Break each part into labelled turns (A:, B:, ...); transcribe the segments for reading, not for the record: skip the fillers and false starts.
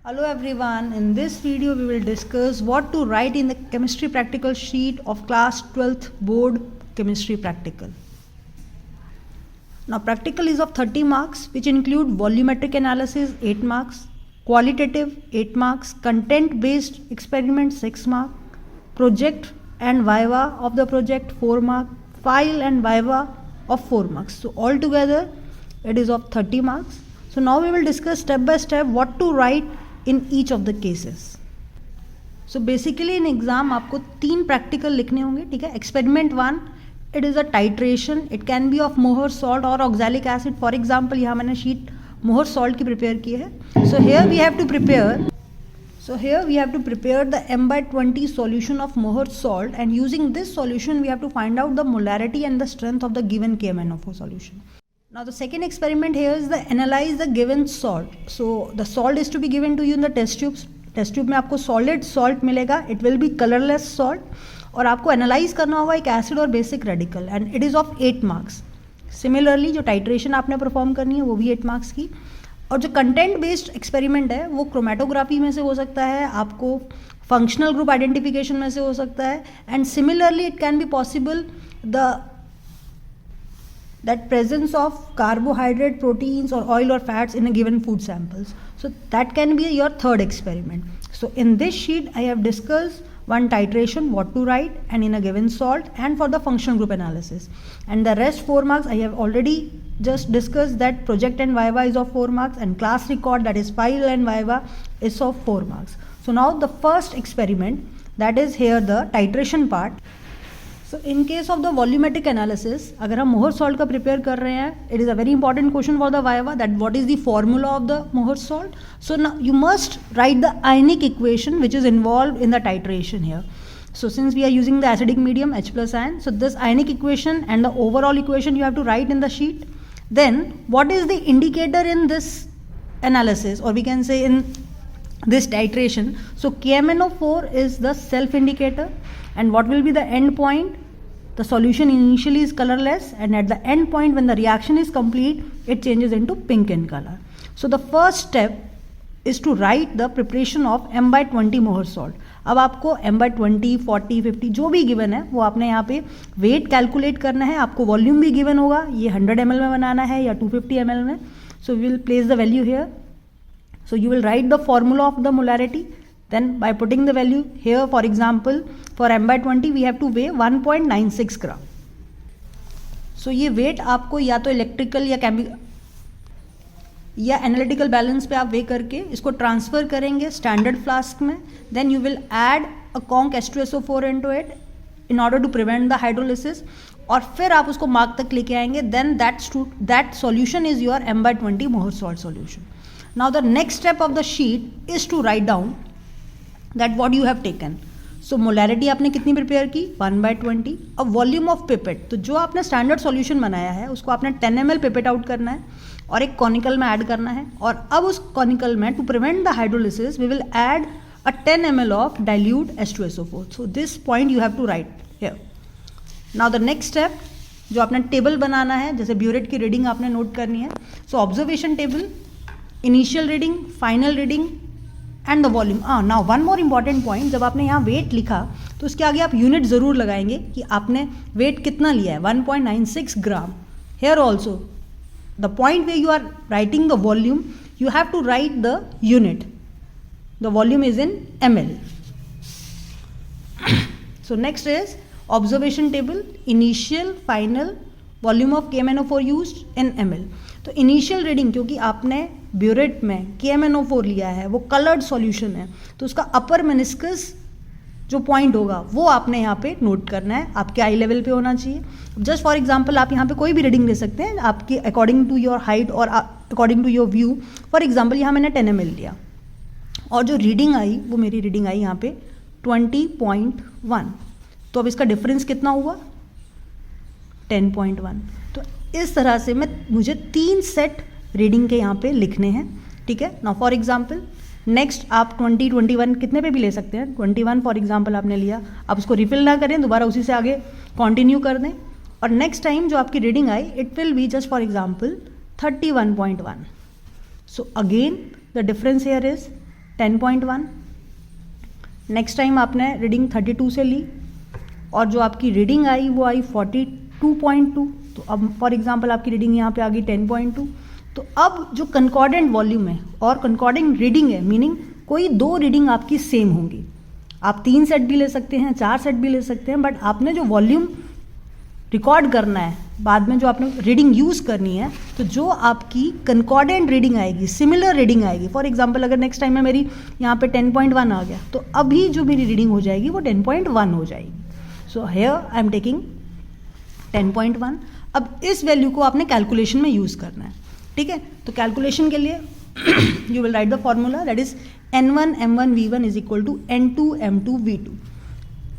A: Hello everyone, in this video we will discuss what to write in the chemistry practical sheet of class 12th board chemistry practical. Now practical is of 30 marks which include volumetric analysis 8 marks, qualitative 8 marks, content based experiment 6 marks, project and viva of the project 4 marks, file and viva of 4 marks. So altogether it is of 30 marks. So now we will discuss step by step what to write in each of the cases. So basically in exam आपको 3 practical लिखने होंगे, ठीक है. Experiment 1, it is a titration, it can be of Mohr salt or oxalic acid. For example यहाँ मैंने sheet Mohr salt की prepare की है. So here we have to prepare the m/20 solution of Mohr salt, and using this solution we have to find out the molarity and the strength of the given KMnO4 solution. Now the second experiment here is the analyze the given salt. So the salt is to be given to you in the test tubes. Test tube में आपको solid salt मिलेगा. It will be colorless salt. और आपको analyze करना होगा एक acid और basic radical, and it is of 8 marks. Similarly जो titration आपने perform करनी है वो भी 8 marks की. और जो content based experiment है वो chromatography में से हो सकता है, आपको functional group identification में से हो सकता है, and similarly it can be possible that presence of carbohydrate, proteins or oil or fats in a given food samples. So that can be your third experiment. So in this sheet I have discussed one titration, what to write, and in a given salt, and for the functional group analysis. And the rest 4 marks I have already just discussed, that project and viva is of 4 marks, and class record, that is file and viva, is of 4 marks. So now the first experiment, that is here the titration part. So in case of the volumetric analysis, अगर हम Mohr salt का prepare कर रहे हैं, it is a very important question for the viva, that what is the formula of the Mohr salt. So now you must write the ionic equation which is involved in the titration here. So since we are using the acidic medium H plus ion, so this ionic equation and the overall equation you have to write in the sheet. Then what is the indicator in this analysis, or we can say in this titration? So KMnO4 is the self indicator, and what will be the end point? The solution initially is colorless, and at the end point when the reaction is complete it changes into pink in color. So the first step is to write the preparation of m/20 Mohr salt. अब आपको m/20, 40, 50 जो भी given है वो आपने यहाँ पे weight calculate करना है. आपको वॉल्यूम भी गिवन होगा, ये 100 ml में बनाना है या 250 ml में. So we will place the value here. So you will write the formula of the molarity. Then by putting the value here, for example for m/20 we have to weigh 1.96 gram. So ये weight आपको या तो electrical या chemical या analytical balance पे आप वे करके इसको ट्रांसफ़र करेंगे स्टैंडर्ड फ्लास्क में. Then you will add a conc H2SO4 into it in order to prevent the hydrolysis, और फिर आप उसको मार्क तक लेके आएंगे. Then that solution is your m/20 Mohr salt solution. Now the next step of the sheet is to write down that what you have taken. So molarity आपने कितनी prepare की? 1/20. अब वॉल्यूम ऑफ पिपेट, तो जो आपने standard solution बनाया है उसको आपने 10 ml पिपेट आउट करना है और एक कॉनिकल में ऐड करना है. और अब उस कॉनिकल में to prevent the hydrolysis we will add a 10 ml of dilute H2SO4. So this point you have to write here. Now the next step, जो आपने टेबल बनाना है, जैसे ब्यूरेट की रीडिंग आपने नोट करनी है. So observation table, initial reading, final reading and the volume. Now one more important point, जब आपने यहाँ वेट लिखा तो उसके आगे आप यूनिट ज़रूर लगाएंगे कि आपने वेट कितना लिया है, 1.96 gram. Here also the point way you are writing the volume you have to write the unit. The volume is in ml. So next is observation table, initial, final, volume of KMnO4 used in ml. तो initial reading, क्योंकि आपने burette में KMnO4 लिया है, वो coloured solution है, तो उसका अपर मेनिस्कस जो पॉइंट होगा वो आपने यहाँ पे नोट करना है, आपके आई लेवल पे होना चाहिए. जस्ट फॉर एग्जांपल आप यहाँ पे कोई भी रीडिंग ले सकते हैं आपकी अकॉर्डिंग टू योर हाइट और according to your view. For example यहाँ मैंने 10 ml लिया और जो रीडिंग आई वो मेरी रीडिंग आई यहाँ पे 20.1. तो अब इसका डिफरेंस कितना हुआ? 10.1. तो इस तरह से मुझे 3 सेट रीडिंग के यहाँ पे लिखने हैं, ठीक है. नाउ फॉर एग्जांपल नेक्स्ट आप 20, 21 कितने पे भी ले सकते हैं. 21 फॉर एग्जांपल आपने लिया, आप उसको रिफिल ना करें, दोबारा उसी से आगे कंटिन्यू कर दें, और नेक्स्ट टाइम जो आपकी reading I it will B just for example 31.1. So again the difference here is 10.1, next time आपने रीडिंग 32 से ली और जो आपकी रीडिंग आई वो आई 42.2, तो अब फॉर एग्जांपल आपकी रीडिंग यहाँ पे आ गई 10.2। तो अब जो कंकॉर्डेंट वॉल्यूम है और कंकॉर्डेंट रीडिंग है, मीनिंग कोई दो रीडिंग आपकी सेम होंगी, आप 3 सेट भी ले सकते हैं, 4 सेट भी ले सकते हैं, बट आपने जो वॉल्यूम रिकॉर्ड करना है बाद में, जो आपने रीडिंग यूज़ करनी है, तो जो आपकी कंकॉर्डेंट रीडिंग आएगी, सिमिलर रीडिंग आएगी, फॉर एग्जांपल अगर नेक्स्ट टाइम में मेरी यहाँ पे 10.1 आ गया तो अभी जो मेरी रीडिंग हो जाएगी वो 10.1 हो जाएगी। So here I am taking 10.1। अब इस वैल्यू को आपने कैलकुलेशन में यूज़ करना है, ठीक है। तो कैलकुलेशन के लिए you will write the formula, that is N1 M1 V1 is equal to N2 M2 V2।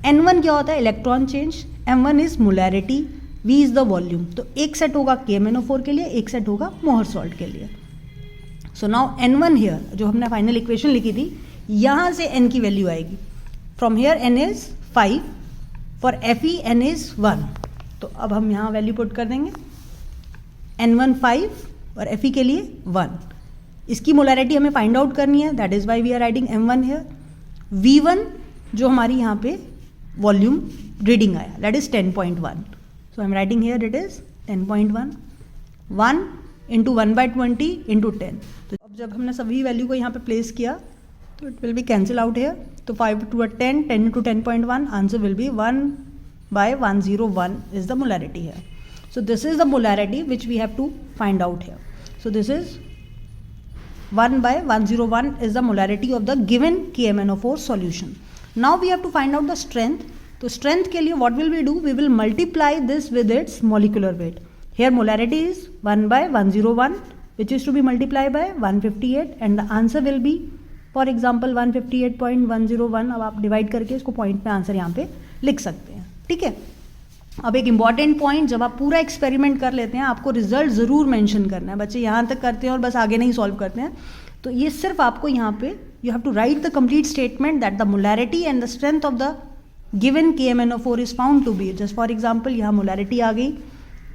A: N1 क्या होता है? Electron change, M1 is molarity, V is the volume. तो एक सेट होगा KMnO4 के लिए, एक सेट होगा मोहर सॉल्ट के लिए। सो नाउ N1 हियर, जो हमने फाइनल इक्वेशन लिखी थी, यहाँ से N की वैल्यू आएगी। From here N is 5, for Fe N is 1। तो अब हम यहाँ वैल्यू पुट कर देंगे, N1 5 और Fe के लिए 1। इसकी मोलैरिटी हमें फाइंड आउट करनी है, that is why we are writing M1 here. V1 जो हमारी यहाँ पे वॉल्यूम रीडिंग आया, that is 10.1। So I am writing here it is 10.1, 1 into 1/20 into 10। तो अब जब हमने सभी वैल्यू को यहाँ पे प्लेस किया तो it will be cancel out here. तो 5 to 10, 10 into 10.1, answer will be 1/101 is the molarity here. So this is the molarity which we have to find out here. So this is 1/101 is the molarity of the given KMnO4 solution. Now we have to find out the strength. So strength के लिए what will we do? We will multiply this with its molecular weight. Here molarity is 1/101 which is to be multiplied by 158 and the answer will be for example 158.101. अब आप divide करके इसको point में answer यहाँ पे लिख सकते हैं, ठीक है। अब एक इंपॉर्टेंट पॉइंट, जब आप पूरा एक्सपेरिमेंट कर लेते हैं आपको रिजल्ट ज़रूर मेंशन करना है। बच्चे यहाँ तक करते हैं और बस आगे नहीं सॉल्व करते हैं, तो ये सिर्फ आपको यहाँ पे you have to write the complete statement that the molarity and the strength of the given KMnO4 is found to be. Just for example यहाँ मोलैरिटी आ गई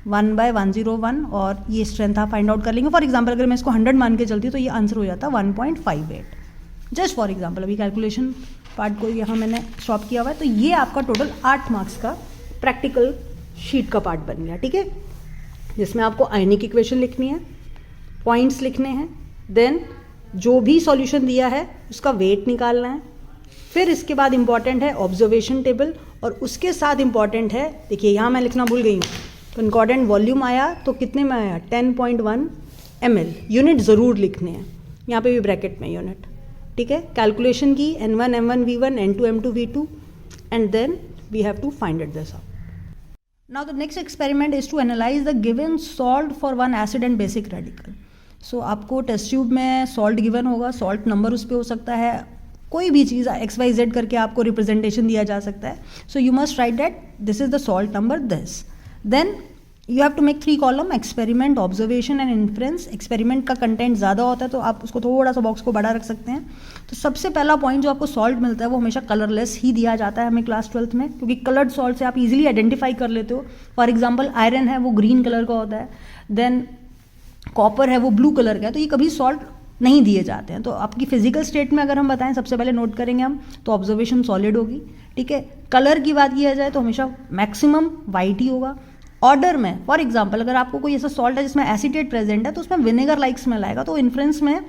A: 1/101 और ये स्ट्रेंथ आप फाइंड आउट कर लेंगे। फॉर एग्जाम्पल अगर मैं इसको 100 मान के चलती हूँ तो ये आंसर हो जाता 1.58। जस्ट फॉर एग्जाम्पल, अभी कैलकुलेशन पार्ट को यहाँ मैंने स्टॉप किया हुआ है। तो ये आपका टोटल 8 मार्क्स का प्रैक्टिकल शीट का पार्ट बन गया, ठीक है, जिसमें आपको आयनिक इक्वेशन लिखनी है, पॉइंट्स लिखने हैं, देन जो भी सॉल्यूशन दिया है उसका वेट निकालना है, फिर इसके बाद इंपॉर्टेंट है ऑब्जर्वेशन टेबल, और उसके साथ इंपॉर्टेंट है, देखिए यहाँ मैं लिखना भूल गई हूँ, कंकॉर्डेंट वॉल्यूम आया तो कितने में आया 10.1 ml। यूनिट ज़रूर लिखने हैं, यहाँ पे भी ब्रैकेट में यूनिट, ठीक है। कैलकुलेशन की N1 M1 V1 N2 M2 V2 and then we have to find it this out. Now the next experiment is to analyze the given salt for one acid and basic radical. So आपको test tube में salt given होगा, salt number उस पर हो सकता है, कोई भी चीज़ XYZ करके आपको रिप्रेजेंटेशन दिया जा सकता है। So you must write that this is the salt number this, then you have to make 3 column, experiment, observation and inference. Experiment का कंटेंट ज़्यादा होता है तो आप उसको थोड़ा सा बॉक्स को बड़ा रख सकते हैं। तो सबसे पहला पॉइंट, जो आपको सॉल्ट मिलता है वो हमेशा कलरलेस ही दिया जाता है हमें क्लास 12th में, क्योंकि कलर्ड सॉल्ट से आप इजीली आइडेंटिफाई कर लेते हो। फॉर एग्जांपल आयरन है वो ग्रीन कलर का होता है, देन कॉपर है वो ब्लू कलर का है, तो ये कभी सॉल्ट नहीं दिए जाते हैं। तो आपकी फिजिकल स्टेट में अगर हम बताएं, सबसे पहले नोट करेंगे हम, तो ऑब्जर्वेशन सॉलिड होगी, ठीक है। कलर की बात किया जाए तो हमेशा मैक्सिमम वाइट ही होगा। ऑर्डर में फॉर एग्जांपल अगर आपको कोई ऐसा सॉल्ट है जिसमें एसीटेट प्रेजेंट है तो उसमें विनेगर लाइक स्मेल आएगा, तो इन्फ्रेंस में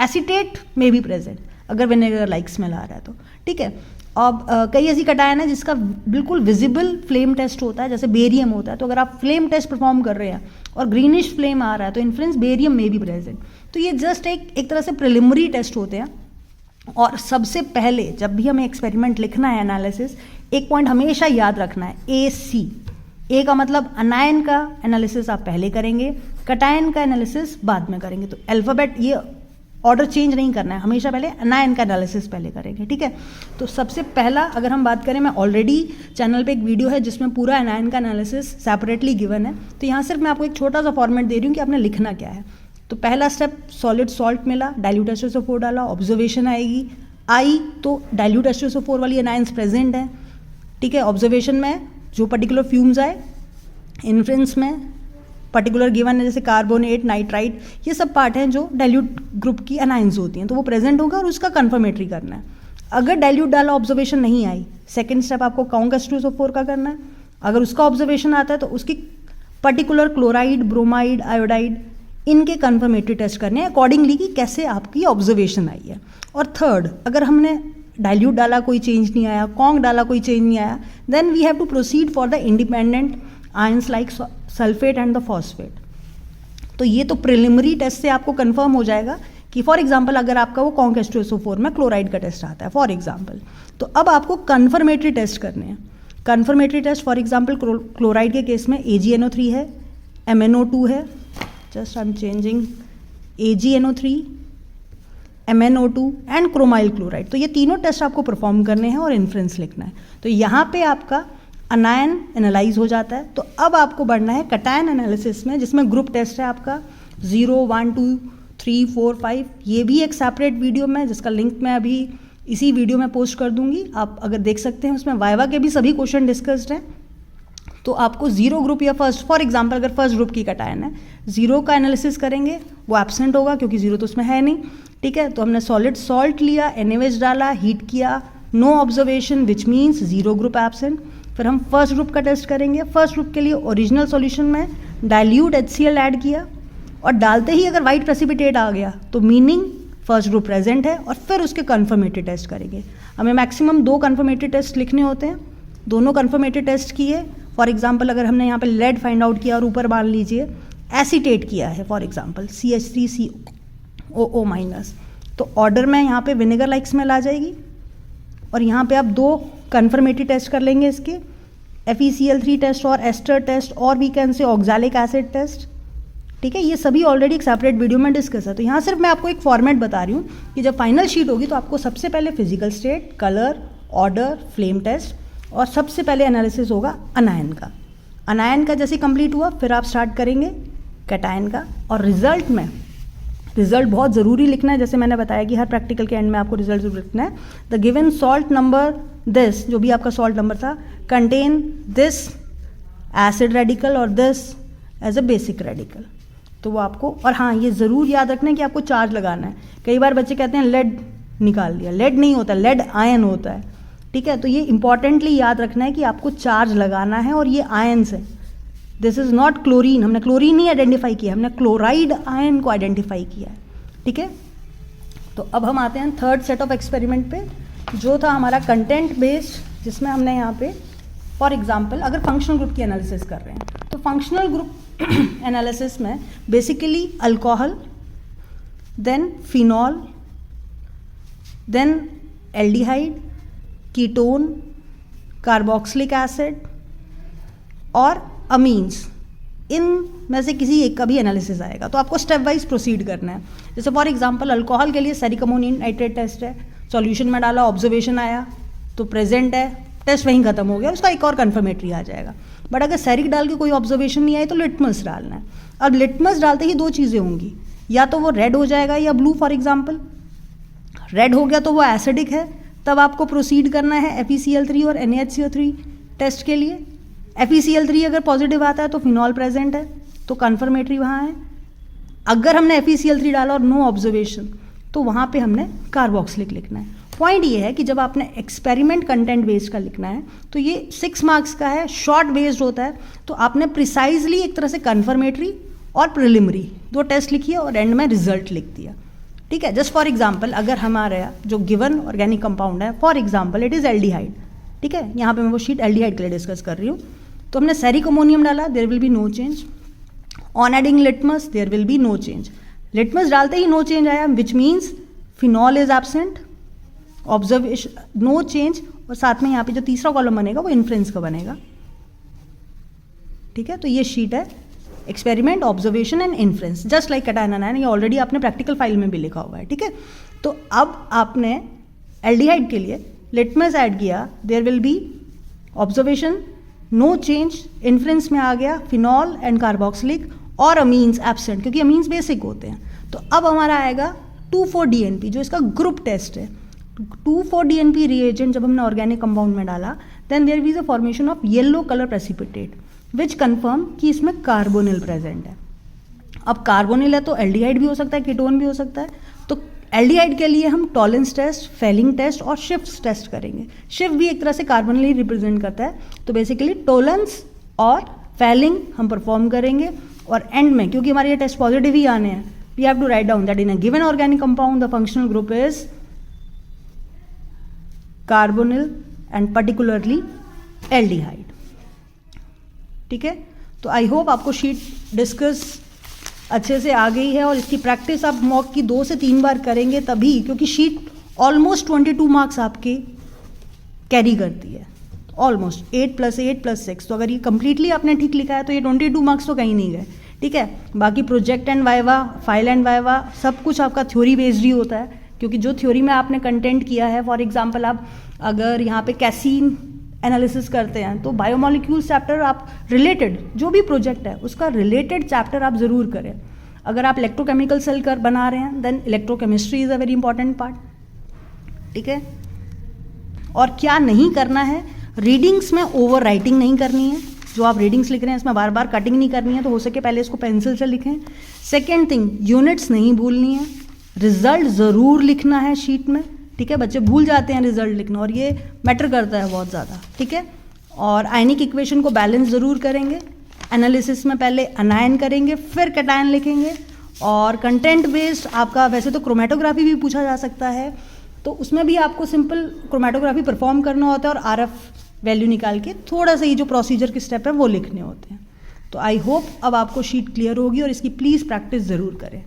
A: एसीटेट में भी प्रेजेंट अगर विनेगर लाइक स्मेल आ रहा है तो, ठीक है। अब कई ऐसी कटायन है जिसका बिल्कुल विजिबल फ्लेम टेस्ट होता है, जैसे बेरियम होता है, तो अगर आप फ्लेम टेस्ट परफॉर्म कर रहे हैं और ग्रीनिश फ्लेम आ रहा है तो इन्फ्रेंस बेरियम में भी प्रेजेंट। तो ये जस्ट एक तरह से प्रिलिमिनरी टेस्ट होते हैं। और सबसे पहले जब भी हमें एक्सपेरिमेंट लिखना है, एनालिसिस, एक पॉइंट हमेशा याद रखना है, AC। ए का मतलब अनायन का एनालिसिस आप पहले करेंगे, कटायन का एनालिसिस बाद में करेंगे। तो अल्फ़ाबेट ये ऑर्डर चेंज नहीं करना है, हमेशा पहले अनायन का एनालिसिस पहले करेंगे, ठीक है। तो सबसे पहला अगर हम बात करें, मैं ऑलरेडी चैनल पे एक वीडियो है जिसमें पूरा अनायन का एनालिसिस सेपरेटली गिवन है, तो यहाँ सिर्फ मैं आपको एक छोटा सा फॉर्मेट दे रही हूँ कि आपने लिखना क्या है। तो पहला स्टेप, सॉलिड सॉल्ट मिला, डाइल्यूट H2SO4 डाला, ऑब्जर्वेशन आएगी, आई तो डाइल्यूट H2SO4 वाली अनायंस प्रेजेंट है, ठीक है। ऑब्जर्वेशन में जो पर्टिकुलर फ्यूम्स आए, इन्फ्रेंस में पर्टिकुलर गिवन है, जैसे कार्बोनेट, नाइट्राइट, ये सब पार्ट हैं जो डाइल्यूट ग्रुप की अनायंस होती हैं, तो वो प्रेजेंट होगा और उसका कन्फर्मेटरी करना है। अगर डाइल्यूट डाला ऑब्जर्वेशन नहीं आई, सेकेंड स्टेप आपको काउंट H2SO4 का करना है। अगर उसका ऑब्जर्वेशन आता है तो उसकी पर्टिकुलर क्लोराइड, ब्रोमाइड, आयोडाइड, इनके कन्फर्मेटरी टेस्ट करने हैं अकॉर्डिंगली कि कैसे आपकी ऑब्जर्वेशन आई है। और थर्ड, अगर हमने डाइल्यूट डाला कोई चेंज नहीं आया, कॉन्ग डाला कोई चेंज नहीं आया, then we have to proceed for the independent ions like sulphate and the phosphate. तो ये तो प्रिलिमिनरी टेस्ट से आपको कंफर्म हो जाएगा कि फॉर एग्जांपल अगर आपका वो कॉन्ग H2SO4 में क्लोराइड का टेस्ट आता है फॉर एग्जांपल, तो अब आपको कन्फर्मेटरी टेस्ट करने हैं। Confirmatory test for example chloride के केस में AgNO3 है, MnO2 है, just I am changing, AgNO3, MnO2 and chromyl chloride. तो ये तीनों टेस्ट आपको परफॉर्म करने हैं और इन्फ्रेंस लिखना है। तो यहाँ पे आपका अनायन एनालाइज हो जाता है। तो अब आपको बढ़ना है कटायन एनालिसिस में, जिसमें ग्रुप टेस्ट है आपका 0, 1, 2, 3, 4, 5। ये भी एक सेपरेट वीडियो में, जिसका लिंक मैं अभी इसी वीडियो में पोस्ट कर दूंगी, आप अगर देख सकते हैं। उसमें वाइवा के भी सभी क्वेश्चन डिस्कस्ड हैं। तो आपको 0 ग्रुप या फर्स्ट, फॉर एग्जांपल अगर फर्स्ट ग्रुप की कटायन है, 0 का एनालिसिस करेंगे, वो एब्सेंट होगा क्योंकि 0 तो उसमें है नहीं, ठीक है। तो हमने सॉलिड सॉल्ट लिया, NaOH डाला, हीट किया, no observation which means 0 group absent. फिर हम फर्स्ट ग्रुप का टेस्ट करेंगे। फर्स्ट ग्रुप के लिए ओरिजिनल सॉल्यूशन में डाइल्यूट HCl ऐड किया और डालते ही अगर वाइट प्रेसिपिटेट आ गया तो मीनिंग फर्स्ट ग्रुप प्रेजेंट है, और फिर उसके कन्फर्मेटरी टेस्ट करेंगे। हमें मैक्सिमम 2 कन्फर्मेटरी टेस्ट लिखने होते हैं। दोनों कन्फर्मेटरी टेस्ट किए, फॉर एग्जांपल अगर हमने यहाँ पे लेड फाइंड आउट किया और ऊपर मान लीजिए एसीटेट किया है, फॉर एग्जांपल CH3COO माइनस, तो ऑर्डर में यहाँ पे विनेगर लाइक स्मेल आ जाएगी। और यहाँ पे आप 2 कन्फर्मेटरी टेस्ट कर लेंगे इसके, FeCl3 टेस्ट और एस्टर टेस्ट, और we can say oxalic acid test, ठीक है। ये सभी ऑलरेडी एक सेपरेट वीडियो में डिस्कस है। तो यहाँ सिर्फ मैं आपको एक फॉर्मेट बता रही हूँ कि जब फाइनल शीट होगी तो आपको सबसे पहले physical state, colour, order, flame test, और सबसे पहले एनालिसिस होगा अनायन का। अनायन का जैसे कंप्लीट हुआ फिर आप स्टार्ट करेंगे कैटायन का। और रिजल्ट में, रिजल्ट बहुत ज़रूरी लिखना है, जैसे मैंने बताया कि हर प्रैक्टिकल के एंड में आपको रिजल्ट जरूर लिखना है। The given salt number this, जो भी आपका सॉल्ट नंबर था, कंटेन दिस एसिड रेडिकल और this as a basic radical. तो वो आपको, और हाँ ये ज़रूर याद रखना है कि आपको चार्ज लगाना है। कई बार बच्चे कहते हैं लेड निकाल दिया, लेड नहीं होता, लेड आयन होता है, ठीक है। तो ये इंपॉर्टेंटली याद रखना है कि आपको चार्ज लगाना है, और ये आयन्स है। दिस इज नॉट क्लोरीन, हमने क्लोरीन नहीं आइडेंटिफाई किया, हमने क्लोराइड आयन को आइडेंटिफाई किया है, ठीक है। तो अब हम आते हैं थर्ड सेट ऑफ एक्सपेरिमेंट पे, जो था हमारा कंटेंट बेस्ड, जिसमें हमने यहाँ पे फॉर एग्जांपल अगर फंक्शनल ग्रुप की एनालिसिस कर रहे हैं तो फंक्शनल ग्रुप एनालिसिस में basically alcohol, then phenol, then aldehyde, ketone, carboxylic acid और अमीन्स, इन में से किसी एक का भी एनालिसिस आएगा। तो आपको स्टेप वाइज प्रोसीड करना है। जैसे फॉर एग्जांपल अल्कोहल के लिए सेरिक अमोनियम नाइट्रेट टेस्ट है, सॉल्यूशन में डाला, ऑब्जर्वेशन आया तो प्रेजेंट है, टेस्ट वहीं खत्म हो गया, उसका एक और कन्फर्मेटरी आ जाएगा। बट अगर सेरिक डाल के कोई ऑब्जर्वेशन नहीं आए तो लिटमस डालना है। अब लिटमस डालते ही 2 चीज़ें होंगी, या तो वो रेड हो जाएगा या ब्लू। फॉर एग्जाम्पल रेड हो गया तो वो एसिडिक है, तब आपको प्रोसीड करना है FeCl3 और NaHCO3 टेस्ट के लिए। FeCl3 अगर पॉजिटिव आता है तो फिनॉल प्रेजेंट है, तो कन्फर्मेटरी वहाँ है। अगर हमने FeCl3 डाला और नो ऑब्जर्वेशन तो वहाँ पे हमने कार्बोक्सिलिक लिखना है। पॉइंट ये है कि जब आपने एक्सपेरिमेंट कंटेंट बेस्ड का लिखना है तो ये 6 मार्क्स का है, शॉर्ट बेस्ड होता है, तो आपने प्रिसाइजली एक तरह से कन्फर्मेटरी और प्रिलिमिनरी 2 टेस्ट लिखिए और एंड में रिजल्ट लिख दिया, ठीक है। जस्ट फॉर एग्जाम्पल अगर हमारा जो गिवन ऑर्गेनिक कंपाउंड है, for example it is aldehyde, ठीक है। यहाँ पे मैं वो शीट एल्डिहाइड के लिए डिस्कस कर रही हूँ। तो हमने सेरिक अमोनियम डाला, there will be no change. On adding litmus there will be no change. Litmus डालते ही नो चेंज आया, which means phenol is absent, observation no change, और साथ में यहाँ पे जो तीसरा कॉलम बनेगा वो इन्फ्रेंस का बनेगा, ठीक है। तो ये शीट है experiment, observation and inference, just like cation anion, ये ऑलरेडी आपने प्रैक्टिकल फाइल में भी लिखा हुआ है, ठीक है। तो अब आपने एल्डिहाइड के लिए लिटमस ऐड किया, there will be observation, no change, inference में आ गया फिनॉल एंड कार्बोक्सिलिक, और अमीन्स एब्सेंट क्योंकि अमीन्स बेसिक होते हैं। तो अब हमारा आएगा 2,4-DNP जो इसका ग्रुप टेस्ट है। 2,4-DNP रिएजेंट जब हमने ऑर्गेनिक कंपाउंड में डाला, then there is a formation of yellow colour precipitate. Which confirm कि इसमें कार्बोनिल प्रेजेंट है। अब कार्बोनिल है तो एल्डिहाइड भी हो सकता है, कीटोन भी हो सकता है। तो एल्डिहाइड के लिए हम टॉलेंस टेस्ट, फेलिंग टेस्ट और शिफ्ट टेस्ट करेंगे। शिफ्ट भी एक तरह से कार्बोनिल ही रिप्रेजेंट करता है, तो बेसिकली टॉलेंस और फेलिंग हम परफॉर्म करेंगे। और एंड में, क्योंकि हमारे ये टेस्ट पॉजिटिव ही आने हैं, we have to write down that in a given organic compound the functional group is carbonyl and particularly aldehyde. ठीक है, तो आई होप आपको शीट डिस्कस अच्छे से आ गई है, और इसकी प्रैक्टिस आप मॉक की 2 से 3 बार करेंगे तभी, क्योंकि शीट ऑलमोस्ट 22 मार्क्स आपके कैरी करती है, ऑलमोस्ट 8 + 8 + 6। तो अगर ये कंप्लीटली आपने ठीक लिखा है तो ये 22 मार्क्स तो कहीं नहीं गए। ठीक है, बाकी project and viva, file and viva सब कुछ आपका थ्योरी बेस्ड ही होता है, क्योंकि जो थ्योरी में आपने कंटेंट किया है, फॉर एग्जाम्पल आप अगर यहाँ पे कैसीन एनालिसिस करते हैं तो बायोमोलिक्यूल्स चैप्टर आप रिलेटेड, जो भी प्रोजेक्ट है उसका रिलेटेड चैप्टर आप ज़रूर करें। अगर आप इलेक्ट्रोकेमिकल सेल कर बना रहे हैं then electrochemistry is a very important part. ठीक है, और क्या नहीं करना है, रीडिंग्स में ओवर राइटिंग नहीं करनी है। जो आप रीडिंग्स लिख रहे हैं इसमें बार बार कटिंग नहीं करनी है, तो हो सके पहले इसको पेंसिल से लिखें। सेकेंड थिंग, यूनिट्स नहीं भूलनी है, रिजल्ट ज़रूर लिखना है शीट में। ठीक है, बच्चे भूल जाते हैं रिजल्ट लिखना, और ये मैटर करता है बहुत ज़्यादा। ठीक है, और आयनिक इक्वेशन को बैलेंस ज़रूर करेंगे। एनालिसिस में पहले अनायन करेंगे, फिर कैटायन लिखेंगे। और कंटेंट बेस्ड आपका वैसे तो क्रोमेटोग्राफी भी पूछा जा सकता है, तो उसमें भी आपको सिंपल क्रोमेटोग्राफी परफॉर्म करना होता है और आरएफ वैल्यू निकाल के थोड़ा सा ये जो प्रोसीजर के स्टेप है वो लिखने होते हैं। तो आई होप अब आपको शीट क्लियर होगी, और इसकी प्लीज़ प्रैक्टिस ज़रूर करें।